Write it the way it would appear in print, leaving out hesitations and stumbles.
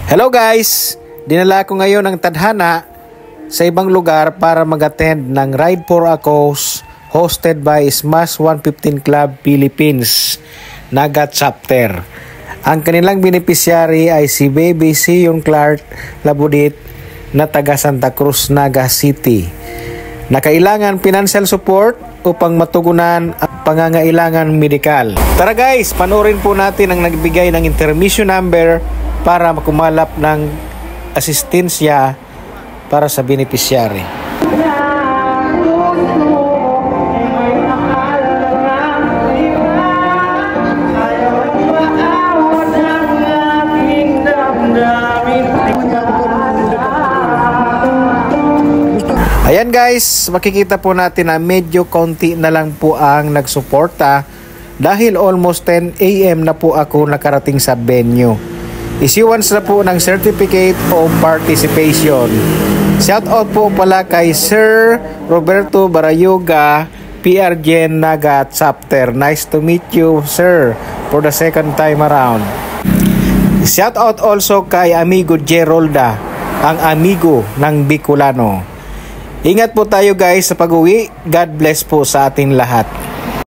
Hello guys! Dinala ko ngayon ang tadhana sa ibang lugar para mag-attend ng Ride for a Cause hosted by Smash 115 Club Philippines, Naga Chapter. Ang kanilang beneficiary ay si Baby Sion Clark Labudit na taga Santa Cruz, Naga City. Nakailangan financial support upang matugunan ang pangangailangan medikal. Tara guys, panoorin po natin ang nagbigay ng intermission number para makumalap ng asistensya para sa beneficiary. Ayan guys, makikita po natin na medyo konti na lang po ang nagsuporta dahil almost 10 AM na po ako nakarating sa venue. Issuance na po ng Certificate of Participation. Shout out po pala kay Sir Roberto Barayoga, PR Gen Naga Chapter. Nice to meet you, sir, for the second time around. Shout out also kay Amigo Gerolda, ang amigo ng Bicolano. Ingat po tayo guys sa pag-uwi. God bless po sa ating lahat.